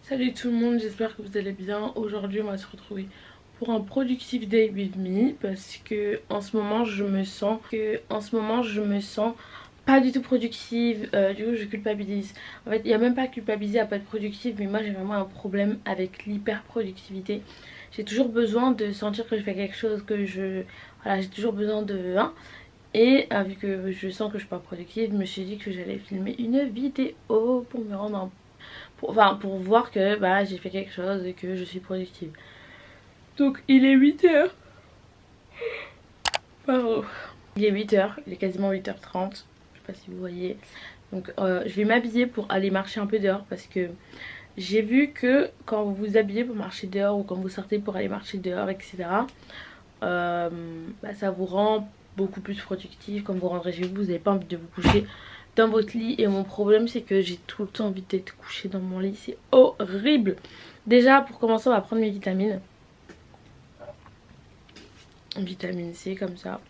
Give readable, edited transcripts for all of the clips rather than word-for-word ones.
Salut tout le monde, j'espère que vous allez bien. Aujourd'hui on va se retrouver pour un productive day with me parce que en ce moment je me sens pas du tout productive, du coup je culpabilise. En fait il n'y a même pas à culpabiliser à pas être productive, mais moi j'ai vraiment un problème avec l'hyper productivité. J'ai toujours besoin de sentir que je fais quelque chose, voilà, j'ai toujours besoin de et vu que je sens que je suis pas productive, je me suis dit que j'allais filmer une vidéo pour me rendre pour voir que bah, j'ai fait quelque chose et que je suis productive. Donc il est 8h. Pardon. Il est 8h, il est quasiment 8h30. Je sais pas si vous voyez. Donc je vais m'habiller pour aller marcher un peu dehors parce que j'ai vu que quand vous vous habillez pour marcher dehors ou quand vous sortez pour aller marcher dehors, etc. Bah, ça vous rend beaucoup plus productif. Quand vous rentrez chez vous, vous n'avez pas envie de vous coucher dans votre lit. Et mon problème c'est que j'ai tout le temps envie d'être couchée dans mon lit. C'est horrible. Déjà pour commencer on va prendre mes vitamines. Vitamine C comme ça.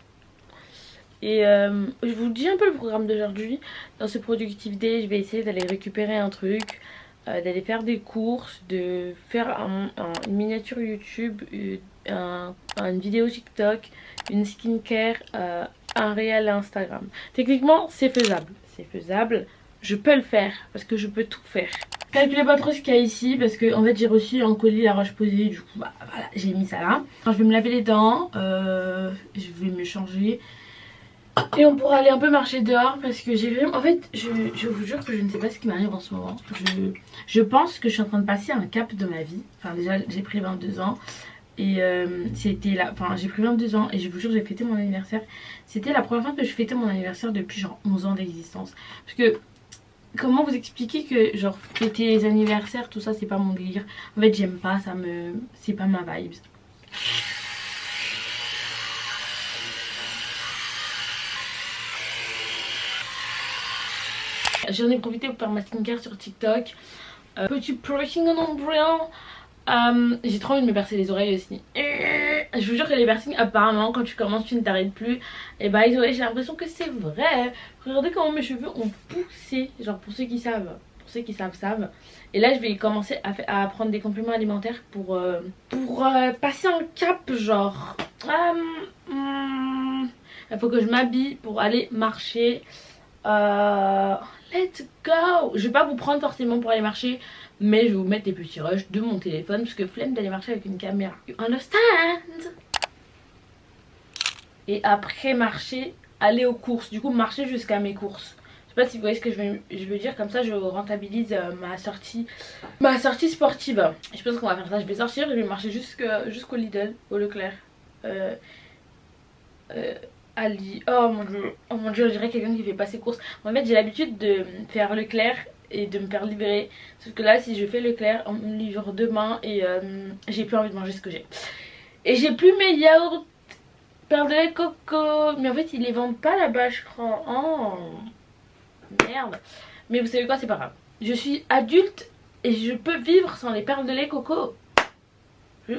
Et je vous dis un peu le programme d'aujourd'hui. Dans ce Productive Day, je vais essayer d'aller récupérer un truc, d'aller faire des courses, de faire une miniature YouTube, une vidéo TikTok, une skincare, un réel Instagram. Techniquement c'est faisable, je peux le faire parce que je peux tout faire. Calculez pas trop ce qu'il y a ici parce que en fait j'ai reçu un colis La Roche-Posay, du coup bah voilà, j'ai mis ça là. Alors, je vais me laver les dents, je vais me changer et on pourra aller un peu marcher dehors parce que j'ai vraiment... En fait je vous jure que je ne sais pas ce qui m'arrive en ce moment. Je pense que je suis en train de passer un cap de ma vie. Enfin déjà j'ai pris 22 ans. Et c'était là, enfin j'ai pris 22 ans et je vous jure j'ai fêté mon anniversaire. C'était la première fois que je fêtais mon anniversaire depuis genre 11 ans d'existence. Parce que comment vous expliquer que genre fêter les anniversaires tout ça c'est pas mon délire. En fait j'aime pas, c'est pas ma vibe. J'en ai profité pour faire ma skincare sur TikTok. Petit brushing en ombrelle. J'ai trop envie de me percer les oreilles aussi. Je vous jure que les piercings apparemment quand tu commences tu ne t'arrêtes plus. Et bah j'ai l'impression que c'est vrai. Regardez comment mes cheveux ont poussé. Genre pour ceux qui savent. Savent. Et là je vais commencer à prendre des compléments alimentaires pour passer un cap genre. Il faut que je m'habille pour aller marcher. Let's go. Je vais pas vous prendre forcément pour aller marcher, mais je vais vous mettre des petits rushs de mon téléphone parce que flemme d'aller marcher avec une caméra. You understand? Et après marcher, aller aux courses. Du coup marcher jusqu'à mes courses. Je sais pas si vous voyez ce que je veux dire. Comme ça je rentabilise ma sortie sportive. Je pense qu'on va faire ça. Je vais sortir, je vais marcher jusqu'au Lidl, au Leclerc. Ali. Oh mon dieu, je dirais quelqu'un qui fait pas ses courses. En fait j'ai l'habitude de faire Leclerc et de me faire livrer. Sauf que là si je fais Leclerc on me livre demain et j'ai plus envie de manger ce que j'ai. Et j'ai plus mes yaourts perles de lait coco. Mais en fait ils les vendent pas là-bas je crois. Oh merde. Mais vous savez quoi, c'est pas grave. Je suis adulte et je peux vivre sans les perles de lait coco.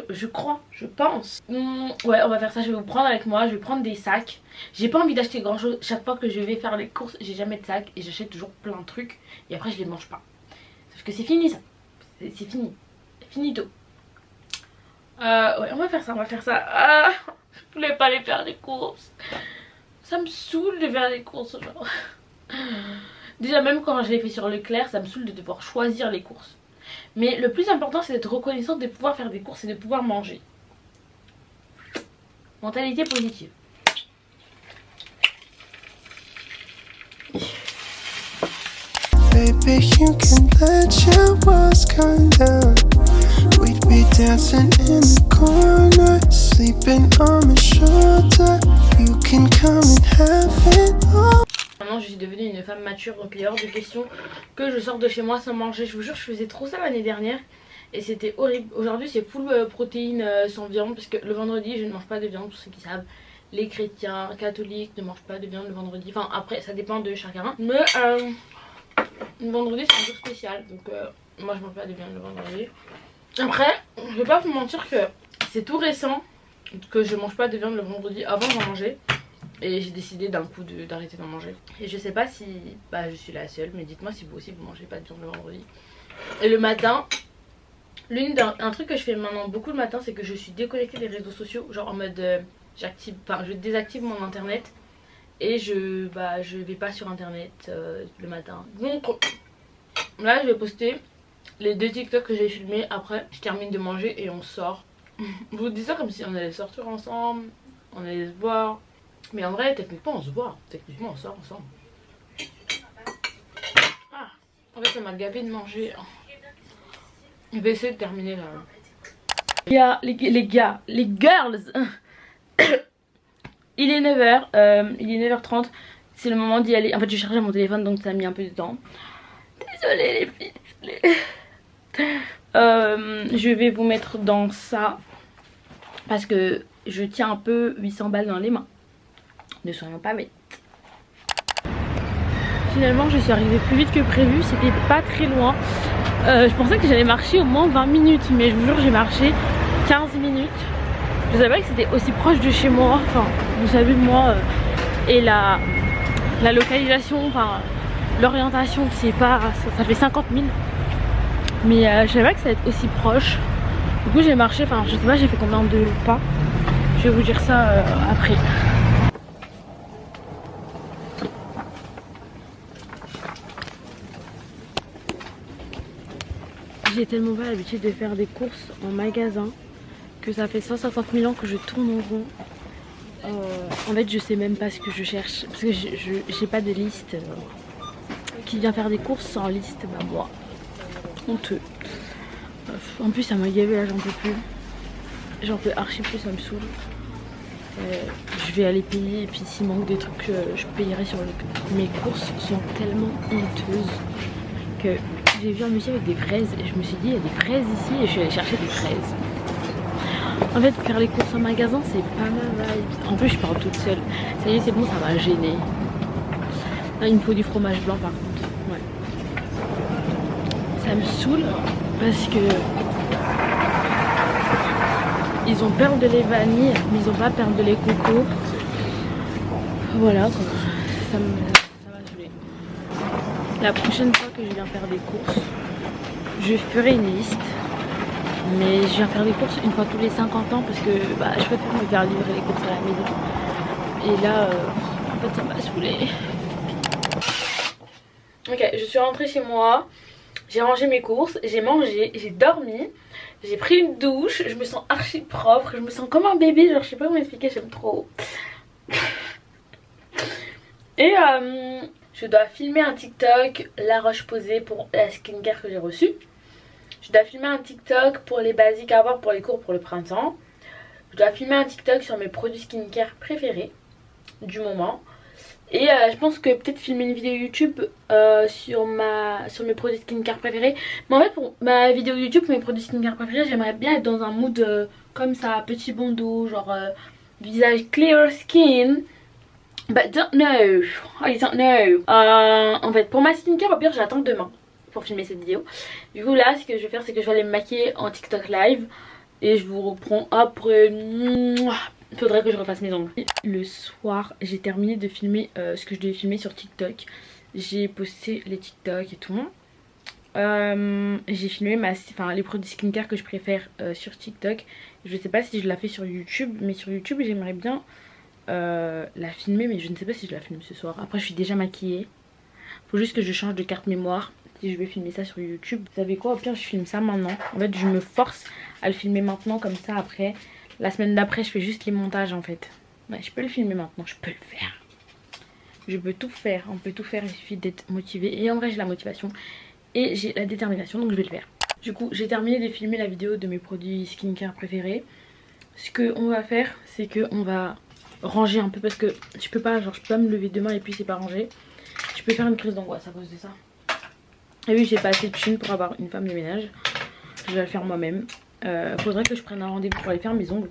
Je crois, je pense. Ouais, on va faire ça, je vais vous prendre avec moi, je vais prendre des sacs. J'ai pas envie d'acheter grand chose. Chaque fois que je vais faire les courses, j'ai jamais de sac et j'achète toujours plein de trucs. Et après je les mange pas. Sauf que c'est fini ça. C'est fini. Finito. Ouais, on va faire ça. Ah, je voulais pas aller faire les courses. Ça me saoule de faire les courses genre. Déjà même quand je les fais sur Leclerc, ça me saoule de devoir choisir les courses. Mais le plus important c'est d'être reconnaissante de pouvoir faire des courses et de pouvoir manger. Mentalité positive. Baby, you can let your walls come down. We'd be dancing in the corner, sleeping on my shoulder. You can come and have it all. Maintenant je suis devenue une femme mature, donc il est hors de question que je sorte de chez moi sans manger. Je vous jure je faisais trop ça l'année dernière et c'était horrible. Aujourd'hui c'est full protéines sans viande parce que le vendredi je ne mange pas de viande, pour ceux qui savent. Les chrétiens catholiques ne mangent pas de viande le vendredi. Enfin après ça dépend de chacun. Mais le vendredi c'est un jour spécial, donc moi je mange pas de viande le vendredi. Après je vais pas vous mentir que c'est tout récent que je mange pas de viande le vendredi. Avant j'en mangeais. Et j'ai décidé d'un coup d'arrêter d'en manger. Et je sais pas si je suis la seule, mais dites moi si vous aussi vous mangez pas de viande le vendredi. Et le matin, Un truc que je fais maintenant beaucoup le matin, c'est que je suis déconnectée des réseaux sociaux. Genre en mode je désactive mon internet et je vais pas sur internet le matin. Donc là je vais poster les 2 TikTok que j'ai filmés. Après je termine de manger et on sort. Je vous dis ça comme si on allait sortir ensemble, on allait se voir. Mais en vrai techniquement on se voit, techniquement on sort ensemble. Ah, en fait ça m'a gavé de manger. Je vais essayer de terminer là. Les gars, les girls. Il est 9h, il est 9h30. C'est le moment d'y aller. En fait, je chargeais mon téléphone donc ça a mis un peu de temps. Désolée les filles, désolée. Je vais vous mettre dans ça parce que je tiens un peu 800 balles dans les mains. Ne soyons pas bêtes. Finalement, je suis arrivée plus vite que prévu. C'était pas très loin. Je pensais que j'allais marcher au moins 20 minutes, mais je vous jure, j'ai marché 15 minutes. Je savais pas que c'était aussi proche de chez moi. Enfin, vous savez, moi et la localisation, enfin l'orientation, c'est pas, ça fait 50 000. Mais je savais pas que ça allait être aussi proche. Du coup, j'ai marché, enfin, je sais pas, j'ai fait combien de pas. Je vais vous dire ça après. J'ai tellement pas l'habitude de faire des courses en magasin que ça fait 150 000 ans que je tourne en rond. En fait, je sais même pas ce que je cherche parce que j'ai pas de liste. Qui vient faire des courses sans liste? Bah, moi, honteux. En plus, ça m'a gavé là, j'en peux plus. J'en peux archi plus, ça me saoule. Je vais aller payer et puis s'il manque des trucs, je payerai sur le. Mes courses sont tellement honteuses que j'ai vu un monsieur avec des fraises et je me suis dit il y a des fraises ici et je suis allée chercher des fraises. En fait, faire les courses en magasin, c'est pas ma vibe. En plus, je pars toute seule. Ça y est, c'est bon, ça m'a gênée. Là, il me faut du fromage blanc par contre. Ouais. Ça me saoule parce que ils ont perle de lait vanille, mais ils ont pas perle de lait coco. Voilà quoi. Ça m'a saoulé. La prochaine fois que je viens faire des courses, je ferai une liste. Mais je viens faire des courses une fois tous les 50 ans parce que je préfère me faire livrer les courses à la maison. Et là, en fait, ça m'a saoulé. Ok, je suis rentrée chez moi. J'ai rangé mes courses, j'ai mangé, j'ai dormi. J'ai pris une douche, je me sens archi propre. Je me sens comme un bébé, genre je sais pas comment expliquer, j'aime trop. Et je dois filmer un TikTok, la roche posée pour la skincare que j'ai reçue. Je dois filmer un TikTok pour les basiques à avoir pour les cours pour le printemps. Je dois filmer un TikTok sur mes produits skincare préférés du moment. Et je pense que peut-être filmer une vidéo YouTube sur mes produits skincare préférés. Mais en fait pour ma vidéo YouTube, mes produits skincare préférés, j'aimerais bien être dans un mood comme ça, petit bandeau, genre visage clear skin. But don't know, I don't know. En fait pour ma skincare, au pire j'attends demain pour filmer cette vidéo. Du coup là ce que je vais faire, c'est que je vais aller me maquiller en TikTok live. Et je vous reprends après. Il faudrait que je refasse mes ongles. Le soir, j'ai terminé de filmer ce que je devais filmer sur TikTok. J'ai posté les TikTok et tout. J'ai filmé les produits skincare que je préfère sur TikTok. Je sais pas si je la fais sur YouTube, mais sur YouTube j'aimerais bien la filmer, mais je ne sais pas si je la filme ce soir. Après je suis déjà maquillée. Faut juste que je change de carte mémoire si je vais filmer ça sur YouTube. Vous savez quoi, au pire je filme ça maintenant. En fait je me force à le filmer maintenant, comme ça après la semaine d'après je fais juste les montages en fait. Ouais, je peux le filmer maintenant, je peux le faire. Je peux tout faire, on peut tout faire, il suffit d'être motivé. Et en vrai j'ai la motivation et j'ai la détermination, donc je vais le faire. Du coup j'ai terminé de filmer la vidéo de mes produits skincare préférés. Ce qu'on va faire, c'est qu'on va ranger un peu parce que je peux pas me lever demain et puis c'est pas rangé. Je peux faire une crise d'angoisse à cause de ça. Et oui, j'ai pas assez de thunes pour avoir une femme de ménage. Je vais le faire moi-même. Faudrait que je prenne un rendez-vous pour aller faire mes ongles.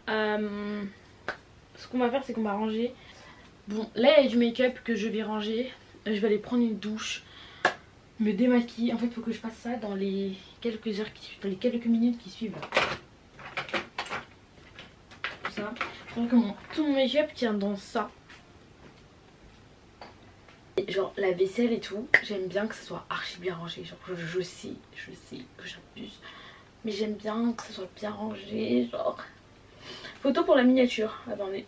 Ce qu'on va faire, c'est qu'on va ranger. Bon, là il y a du make-up que je vais ranger. Je vais aller prendre une douche, me démaquiller. En fait, il faut que je fasse ça dans les quelques heures dans les quelques minutes qui suivent. Tout ça. Je crois que tout mon make-up tient dans ça. Genre la vaisselle et tout, j'aime bien que ce soit archi bien rangé. Genre je sais que j'abuse, mais j'aime bien que ce soit bien rangé. Genre photo pour la miniature, attendez.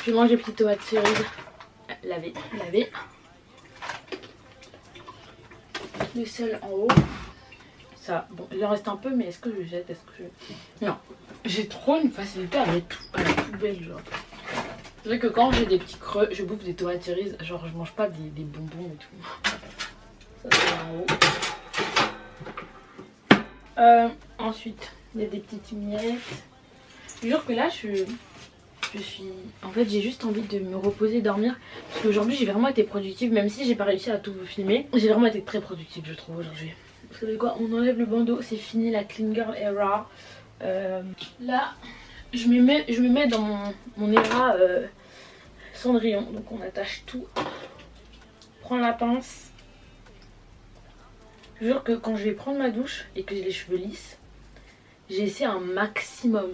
Je mange les petites tomates cerises. Laver. Le sel en haut. Ça, bon, il en reste un peu, mais est-ce que je jette? Est-ce que je... Non. J'ai trop une facilité à mettre tout à la poubelle, genre. C'est vrai que quand j'ai des petits creux, je bouffe des tomates cerises. Genre, je mange pas des bonbons et tout. Ça, c'est en haut. Ensuite, il y a des petites miettes. Je jure que là, je suis... En fait, j'ai juste envie de me reposer, dormir. Parce qu'aujourd'hui, j'ai vraiment été productive. Même si j'ai pas réussi à tout vous filmer. J'ai vraiment été très productive, je trouve, aujourd'hui. Vous savez quoi? On enlève le bandeau. C'est fini la clean girl era. Là, je me mets dans mon era Cendrillon. Donc, on attache tout. Prends la pince. Je jure que quand je vais prendre ma douche et que j'ai les cheveux lisses, j'essaie un maximum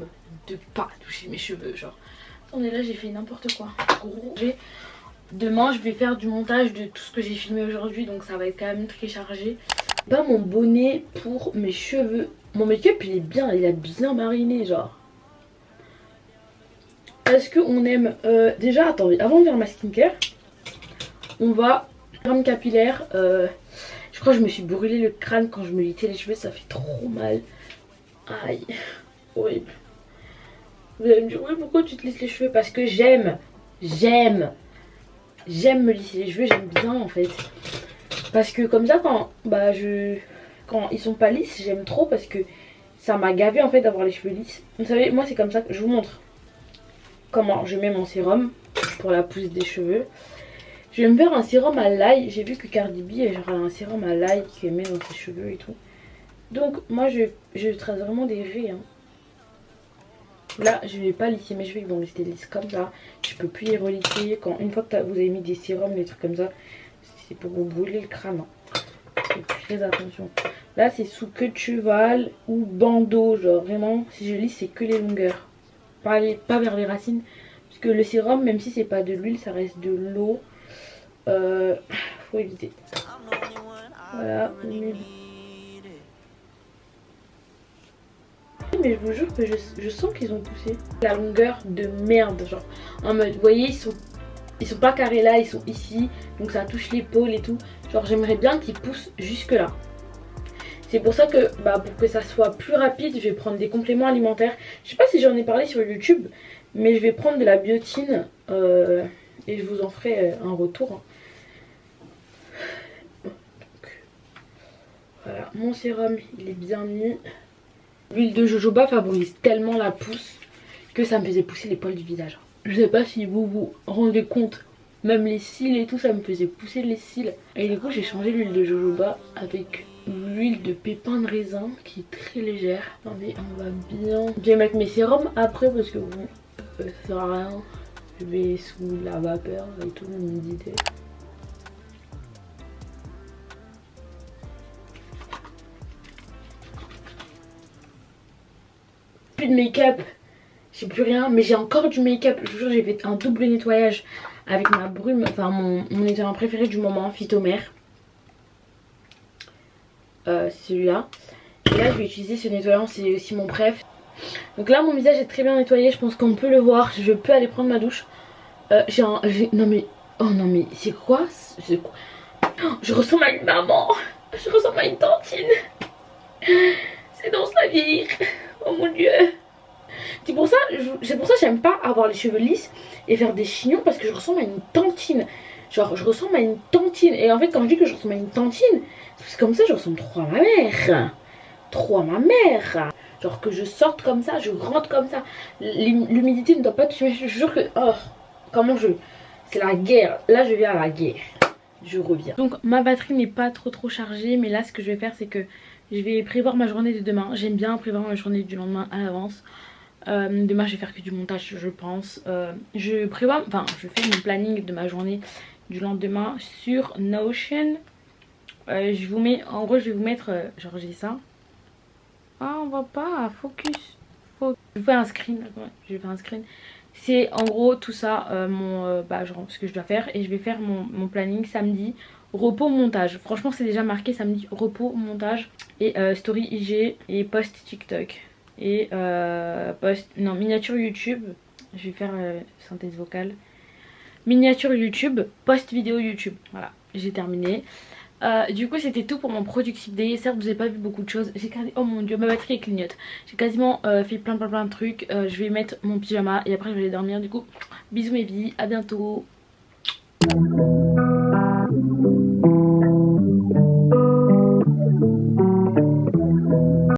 de pas toucher mes cheveux. Genre, attendez, là j'ai fait n'importe quoi. Gros. Demain je vais faire du montage de tout ce que j'ai filmé aujourd'hui, donc ça va être quand même très chargé. Pas mon bonnet pour mes cheveux. Mon make-up il est bien, il a bien mariné genre. Est-ce qu'on aime déjà, attendez, avant de faire ma skincare, on va crème capillaire. Je crois que je me suis brûlé le crâne quand je me littais les cheveux, ça fait trop mal. Aïe, horrible. Vous allez me dire, oui, pourquoi tu te lisses les cheveux? Parce que j'aime me lisser les cheveux, j'aime bien en fait. Parce que comme ça, quand ils sont pas lisses, j'aime trop parce que ça m'a gavé en fait d'avoir les cheveux lisses. Vous savez, moi c'est comme ça que je vous montre comment je mets mon sérum pour la pousse des cheveux. Je vais me faire un sérum à l'ail. J'ai vu que Cardi B a un sérum à l'ail qu'elle met dans ses cheveux et tout. Donc moi je trace vraiment des raies. Hein. Là je vais pas lisser mes cheveux, ils vont rester lisses comme ça. Je peux plus les relisser. Une fois que vous avez mis des sérums, des trucs comme ça, c'est pour vous brûler le crâne. Hein. Faites très attention. Là c'est sous queue de cheval ou bandeau. Genre vraiment si je lisse c'est que les longueurs. Pas vers les racines. Parce que le sérum même si c'est pas de l'huile ça reste de l'eau. Faut éviter. Voilà. Mais je vous jure que je sens qu'ils ont poussé. La longueur de merde, genre en mode, vous voyez, ils sont pas carrés là, ils sont ici, donc ça touche l'épaule et tout. Genre j'aimerais bien qu'ils poussent jusque là. C'est pour ça que, pour que ça soit plus rapide, je vais prendre des compléments alimentaires. Je sais pas si j'en ai parlé sur YouTube, mais je vais prendre de la biotine et je vous en ferai un retour. Donc, voilà, mon sérum il est bien mis. L'huile de jojoba favorise tellement la pousse que ça me faisait pousser les poils du visage. Je sais pas si vous vous rendez compte, même les cils et tout ça me faisait pousser les cils. Et du coup j'ai changé l'huile de jojoba avec l'huile de pépins de raisin qui est très légère. Attendez, on va bien... Je vais mettre mes sérums après parce que bon, ça sert à rien. Je vais sous la vapeur et tout, l'humidité. Plus de make-up, j'ai plus rien, mais j'ai encore du make-up. Je vous jure, j'ai fait un double nettoyage avec ma brume, enfin mon nettoyant préféré du moment, Phytomère. C'est celui-là. Et là, je vais utiliser ce nettoyant, c'est aussi mon préf. Donc là, mon visage est très bien nettoyé, je pense qu'on peut le voir. Je peux aller prendre ma douche. Non mais, oh non mais, c'est quoi? Oh, je ressemble à une maman. Je ressemble à une tantine. C'est dans sa vie. Oh mon dieu. C'est pour ça que j'aime pas avoir les cheveux lisses et faire des chignons parce que je ressemble à une tantine. Genre je ressemble à une tantine. Et en fait quand je dis que je ressemble à une tantine, c'est comme ça je ressemble trop à ma mère. Trop à ma mère. Genre que je sorte comme ça, je rentre comme ça. L'humidité ne doit pas toucher mes cheveux. Je jure que... Oh, comment je... C'est la guerre. Là je viens à la guerre. Je reviens. Donc ma batterie n'est pas trop chargée. Mais là ce que je vais faire c'est que je vais prévoir ma journée de demain. J'aime bien prévoir ma journée du lendemain à l'avance. Demain je vais faire que du montage je pense. Je fais mon planning de ma journée du lendemain sur Notion. Je vous mets, en gros je vais vous mettre, genre j'ai ça. Ah on voit pas, focus. Je vous fais un screen, je vais faire un screen. C'est en gros tout ça, genre ce que je dois faire. Et je vais faire mon planning samedi. Repos montage. Franchement c'est déjà marqué samedi repos montage. Et story IG et post TikTok. Et miniature YouTube. Je vais faire synthèse vocale. Miniature YouTube, post vidéo YouTube. Voilà, j'ai terminé. Du coup c'était tout pour mon productive day. Certes vous avez pas vu beaucoup de choses. J'ai quasi... Oh mon dieu, ma batterie clignote. J'ai quasiment fait plein de trucs. Je vais mettre mon pyjama et après je vais aller dormir. Du coup bisous mes vies, à bientôt.